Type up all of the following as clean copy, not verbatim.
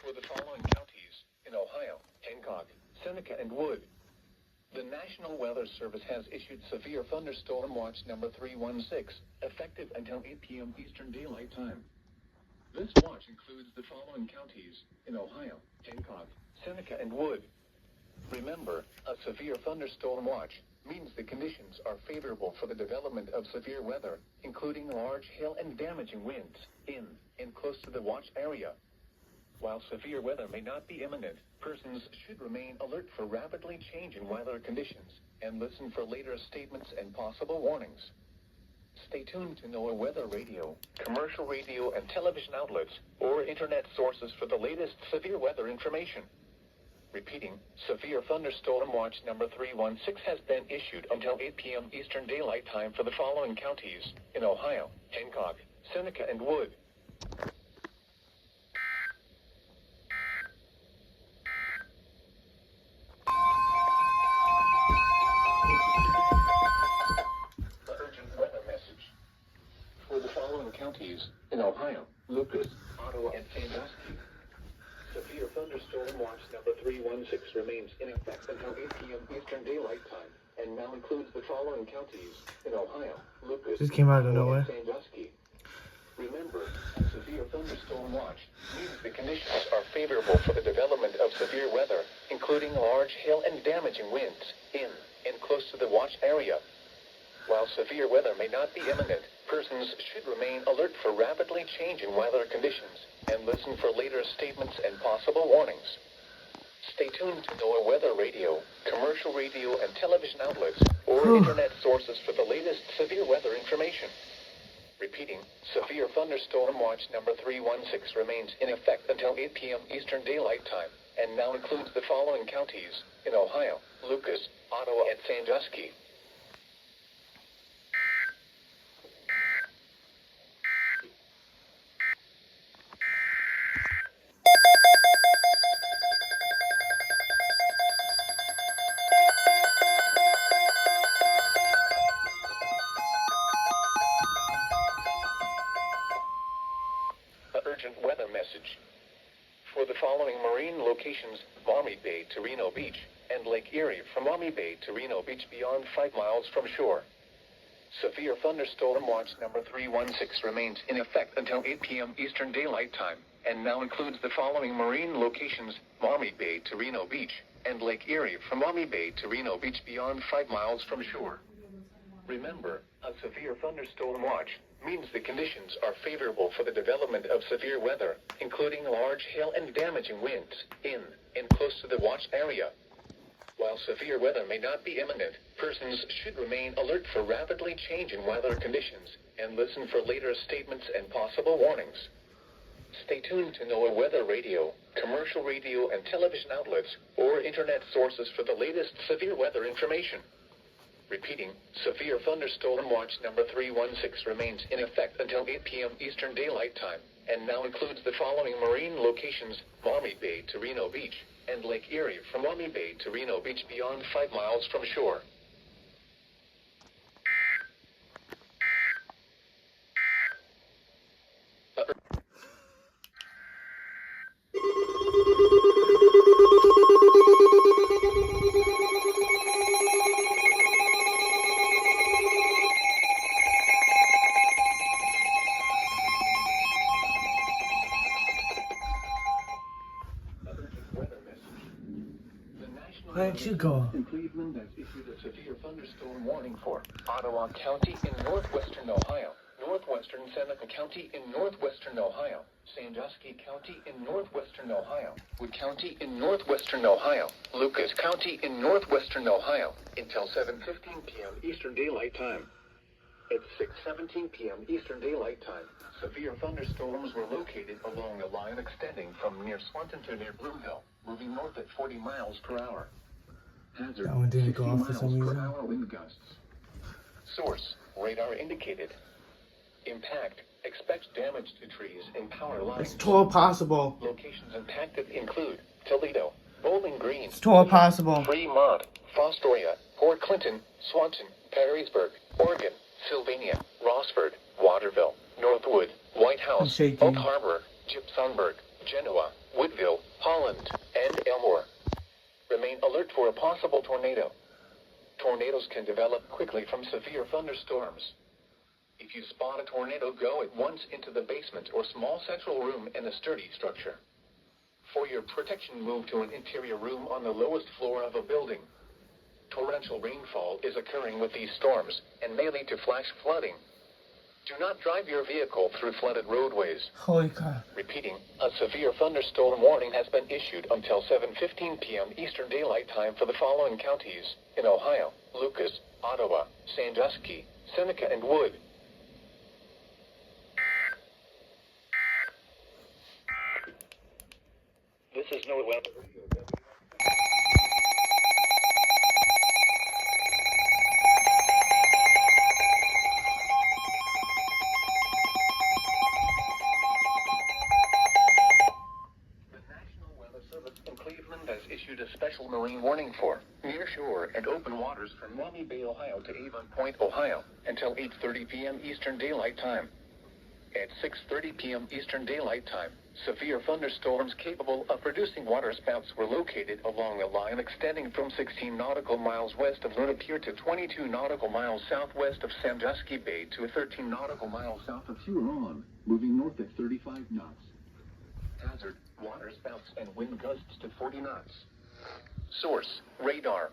for the following counties in Ohio: Hancock, Seneca, and Wood. The National Weather Service has issued severe thunderstorm watch number 316, effective until 8 p.m. Eastern Daylight Time. This watch includes the following counties in Ohio: Hancock, Seneca, and Wood. Remember, a severe thunderstorm watch means the conditions are favorable for the development of severe weather, including large hail and damaging winds in and close to the watch area. While severe weather may not be imminent, persons should remain alert for rapidly changing weather conditions and listen for later statements and possible warnings. Stay tuned to NOAA weather radio, commercial radio and television outlets, or internet sources for the latest severe weather information. Repeating, severe thunderstorm watch number 316 has been issued until 8 p.m. Eastern Daylight Time for the following counties in Ohio: Hancock, Seneca, and Wood. The urgent weather message. For the following counties in Ohio: Lucas, Ottawa, and Sandusky. Severe thunderstorm watch number 316 remains in effect until 8 p.m. Eastern Daylight Time, and now includes the following counties in Ohio: Lucas, This came out of Ottawa, nowhere. and Sandusky. Remember, a severe thunderstorm watch means the conditions are favorable for the development of severe weather, including large hail and damaging winds in and close to the watch area. While severe weather may not be imminent, persons should remain alert for rapidly changing weather conditions and listen for later statements and possible warnings. Stay tuned to NOAA weather radio, commercial radio and television outlets, or internet sources for the latest severe weather information. Repeating, severe thunderstorm watch number 316 remains in effect until 8 p.m. Eastern Daylight Time, and now includes the following counties in Ohio: Lucas, Ottawa, and Sandusky. Urgent weather message. For the following marine locations: Maumee Bay to Reno Beach, and Lake Erie from Maumee Bay to Reno Beach beyond 5 miles from shore. Severe thunderstorm watch number 316 remains in effect until 8 p.m. Eastern Daylight Time, and now includes the following marine locations: Maumee Bay to Reno Beach, and Lake Erie from Maumee Bay to Reno Beach beyond 5 miles from shore. Remember, a severe thunderstorm watch means the conditions are favorable for the development of severe weather, including large hail and damaging winds in and close to the watch area. While severe weather may not be imminent, persons should remain alert for rapidly changing weather conditions and listen for later statements and possible warnings. Stay tuned to NOAA weather radio, commercial radio and television outlets, or internet sources for the latest severe weather information. Repeating, severe thunderstorm watch number 316 remains in effect until 8 p.m. Eastern Daylight Time, and now includes the following marine locations: Maumee Bay to Reno Beach, and Lake Erie from Maumee Bay to Reno Beach beyond 5 miles from shore. Where did you go? In Cleveland has issued a severe thunderstorm warning for Ottawa County in northwestern Ohio, northwestern Seneca County in northwestern Ohio, Sandusky County in northwestern Ohio, Wood County in northwestern Ohio, Lucas County in northwestern Ohio, until 7:15 p.m. Eastern Daylight Time. At 6:17 p.m. Eastern Daylight Time, severe thunderstorms were located along a line extending from near Swanton to near Blue Hill, moving north at 40 miles per hour. Hazard, That one didn't 60 go off for some miles per reason. hour wind gusts. Source, radar indicated. Impact, expect damage to trees and power lines. It's totally possible. Locations impacted include Toledo, Bowling Green, It's totally possible. Fremont, Fostoria, Port Clinton, Swanton, Perrysburg, Oregon, Sylvania, Rossford, Waterville, Northwood, White I'm House, shaking. Oak Harbor, Gibsonburg, Genoa, Woodville, Island, and Elmore. Remain alert for a possible tornado. Tornadoes can develop quickly from severe thunderstorms. If you spot a tornado, go at once into the basement or small central room in a sturdy structure. For your protection, move to an interior room on the lowest floor of a building. Torrential rainfall is occurring with these storms and may lead to flash flooding. Do not drive your vehicle through flooded roadways. Holy crap. Repeating, a severe thunderstorm warning has been issued until 7:15 p.m. Eastern Daylight Time for the following counties in Ohio: Lucas, Ottawa, Sandusky, Seneca, and Wood. This is no weather. Has issued a special marine warning for near shore and open waters from Maumee Bay, Ohio to Avon Point, Ohio until 8:30 p.m. Eastern Daylight Time. At 6:30 p.m. Eastern Daylight Time, severe thunderstorms capable of producing waterspouts were located along the line extending from 16 nautical miles west of Luna Pier to 22 nautical miles southwest of Sandusky Bay to 13 nautical miles south of Huron, moving north at 35 knots. Hazard, waterspouts and wind gusts to 40 knots. Source, radar.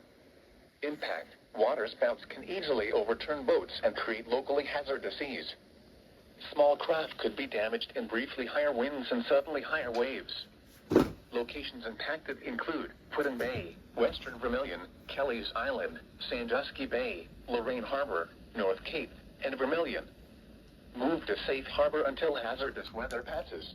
Impact, waterspouts can easily overturn boats and create locally hazardous seas. Small craft could be damaged in briefly higher winds and suddenly higher waves. Locations impacted include Puddin Bay, Western Vermilion, Kelly's Island, Sandusky Bay, Lorraine Harbor, North Cape, and Vermilion. Move to safe harbor until hazardous weather passes.